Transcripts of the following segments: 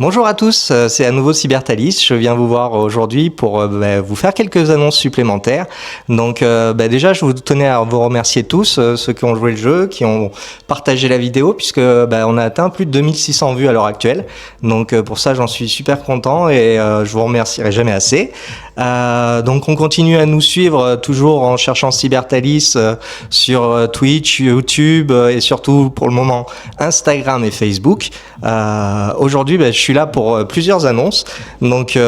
Bonjour à tous, c'est à nouveau Cybertalis. Je viens vous voir aujourd'hui pour vous faire quelques annonces supplémentaires. Donc déjà, je vous tenais à vous remercier tous, ceux qui ont joué le jeu, qui ont partagé la vidéo, puisque on a atteint plus de 2600 vues à l'heure actuelle. Donc pour ça, j'en suis super content et je vous remercierai jamais assez. Donc on continue à nous suivre toujours en cherchant Cybertalis sur Twitch, YouTube et surtout pour le moment Instagram et Facebook. Aujourd'hui, je suis là pour plusieurs annonces. Donc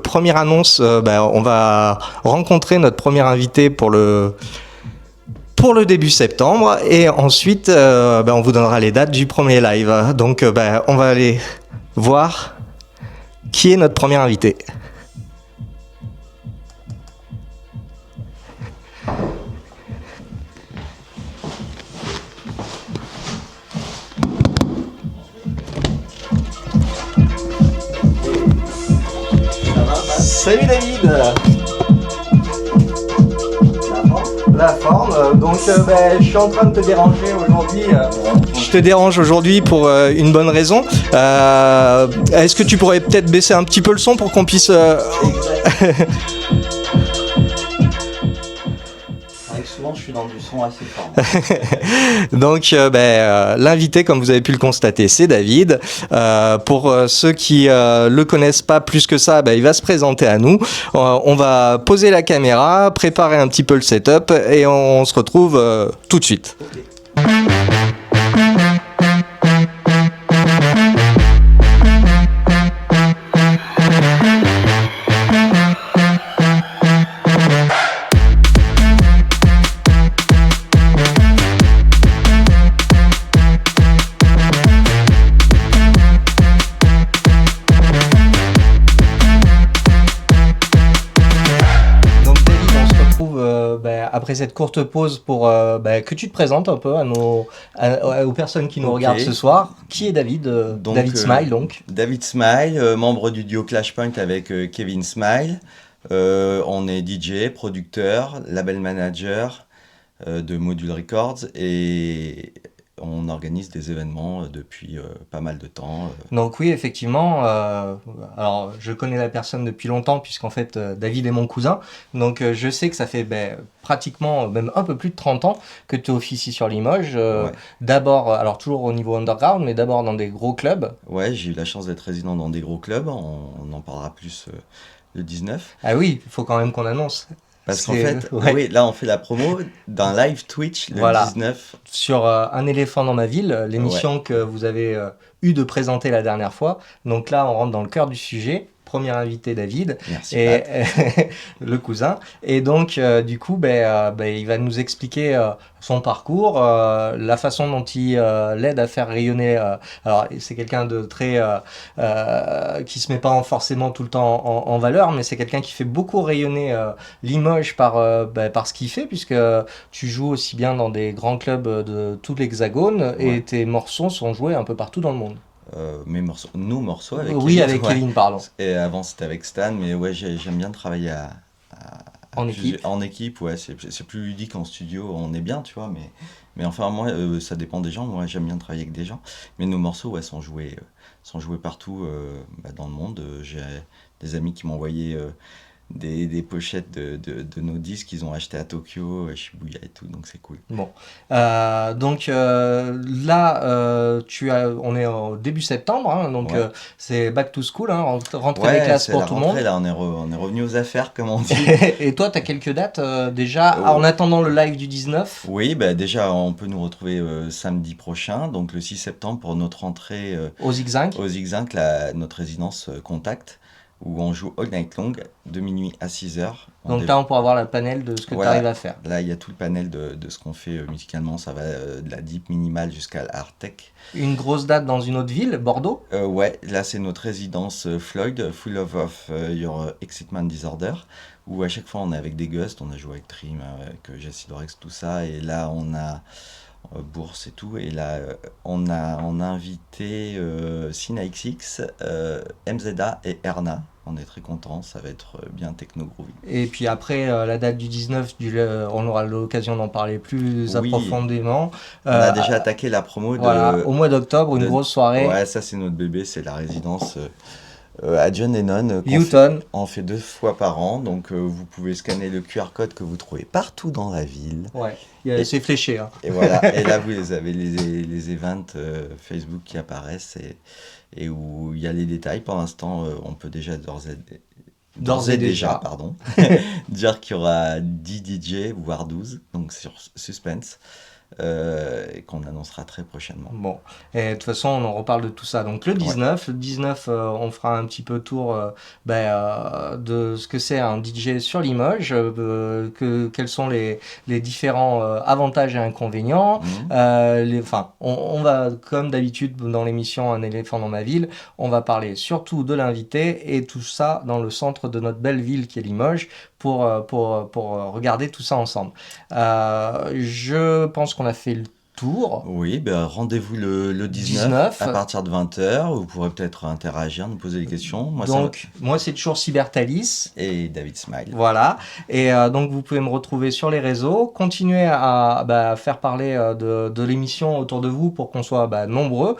première annonce, on va rencontrer notre premier invité pour le début septembre et ensuite on vous donnera les dates du premier live. Donc on va aller voir qui est notre premier invité. Salut David. La forme. Donc je suis en train de te déranger aujourd'hui. Je te dérange aujourd'hui pour une bonne raison. Est-ce que tu pourrais peut-être baisser un petit peu le son pour qu'on puisse... Souvent je suis dans du son assez fort. Donc l'invité, comme vous avez pu le constater, c'est David. Pour ceux qui le connaissent pas plus que ça, il va se présenter à nous. On va poser la caméra, préparer un petit peu le setup et on se retrouve tout de suite. Okay. Après cette courte pause pour que tu te présentes un peu aux personnes qui nous regardent ce soir. Qui est David David Smile donc. David Smile, membre du duo Clashpoint avec Kevin Smile. On est DJ, producteur, label manager de Module Records et on organise des événements depuis pas mal de temps. Donc oui, effectivement, alors je connais la personne depuis longtemps puisqu'en fait David est mon cousin, donc je sais que ça fait pratiquement même un peu plus de 30 ans que tu officies sur Limoges, ouais. D'abord, alors toujours au niveau underground, mais d'abord dans des gros clubs. Ouais, j'ai eu la chance d'être résident dans des gros clubs, on en parlera plus le 19. Ah oui, il faut quand même qu'on annonce. Parce qu'en fait, ouais. Oui, là on fait la promo d'un live Twitch le 19. Sur Un éléphant dans ma ville, l'émission que vous avez eu de présenter la dernière fois. Donc là, on rentre dans le cœur du sujet. Premier invité, David. Merci, et le cousin. Et donc, du coup, il va nous expliquer son parcours, la façon dont il l'aide à faire rayonner. Alors, c'est quelqu'un de très... qui se met pas forcément tout le temps en valeur, mais c'est quelqu'un qui fait beaucoup rayonner Limoges par ce qu'il fait, puisque tu joues aussi bien dans des grands clubs de tout l'Hexagone, ouais. Et tes morceaux sont joués un peu partout dans le monde. Nos morceaux avec oui, Kevin, avec Kevin, pardon. Et avant c'était avec Stan, mais ouais, j'aime bien travailler en équipe. En équipe, ouais, c'est plus ludique en studio, on est bien, tu vois, mais enfin moi, ça dépend des gens. Moi, j'aime bien travailler avec des gens, mais nos morceaux, ouais, sont joués partout dans le monde. J'ai des amis qui m'ont envoyé des pochettes de nos disques qu'ils ont acheté à Tokyo, Shibuya et tout, donc c'est cool. Bon, donc là, on est au début septembre, hein, donc ouais. C'est back to school, hein, rentrée des classes pour tout le monde. Là, on est revenu aux affaires, comme on dit. Et toi, tu as quelques dates déjà, en attendant le live du 19 ? Oui, déjà, on peut nous retrouver samedi prochain, donc le 6 septembre pour notre entrée au Zigzag, notre résidence Contact, où on joue all night long, de minuit à 6h. Donc là, on pourra voir le panel de ce que tu arrives à faire. Là, il y a tout le panel de ce qu'on fait musicalement. Ça va de la deep minimale jusqu'à l'hard tech. Une grosse date dans une autre ville, Bordeaux ? Ouais, là, c'est notre résidence Floyd, Full of Your Excitement Disorder, où à chaque fois, on est avec des ghosts. On a joué avec Trim, avec Jesse Dorex, tout ça. Et là, on a... Bourse et tout, et là on a invité Sina XX, MZA et Erna on est très content, ça va être bien techno-groovy. Et puis après, la date du 19, on aura l'occasion d'en parler plus Oui, approfondément. on a déjà attaqué la promo Voilà, au mois d'octobre, une grosse soirée. Ouais, ça c'est notre bébé, c'est la résidence à John Lennon. Newton. On fait 2 fois par an, donc vous pouvez scanner le QR code que vous trouvez partout dans la ville. Ouais, c'est fléché. Hein. Et voilà, et là vous avez les events Facebook qui apparaissent et où il y a les détails. Pour l'instant, on peut déjà d'ores et déjà, pardon, dire qu'il y aura 10 DJ, voire 12, donc sur Suspense. Et qu'on annoncera très prochainement. Bon, et de toute façon, on en reparle de tout ça. Donc le 19, on fera un petit peu tour de ce que c'est un DJ sur Limoges, quels sont les différents avantages et inconvénients. On va, comme d'habitude dans l'émission Un éléphant dans ma ville, on va parler surtout de l'invité et tout ça dans le centre de notre belle ville qui est Limoges pour regarder tout ça ensemble. Je pense qu'on a fait le tour. Oui, rendez-vous le 19 à partir de 20h. Vous pourrez peut-être interagir, nous poser des questions. Moi, c'est toujours Cyberthalys. Et David Smile. Voilà. Et donc, vous pouvez me retrouver sur les réseaux. Continuez à faire parler de l'émission autour de vous pour qu'on soit nombreux.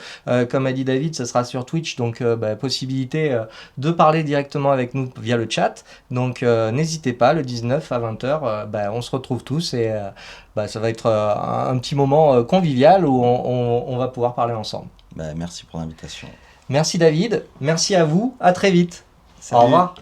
Comme a dit David, ce sera sur Twitch. Donc, possibilité de parler directement avec nous via le chat. Donc, n'hésitez pas, le 19 à 20h, on se retrouve tous et ça va être un petit moment convivial où on va pouvoir parler ensemble. Merci pour l'invitation. Merci David, merci à vous, à très vite. Salut. Au revoir.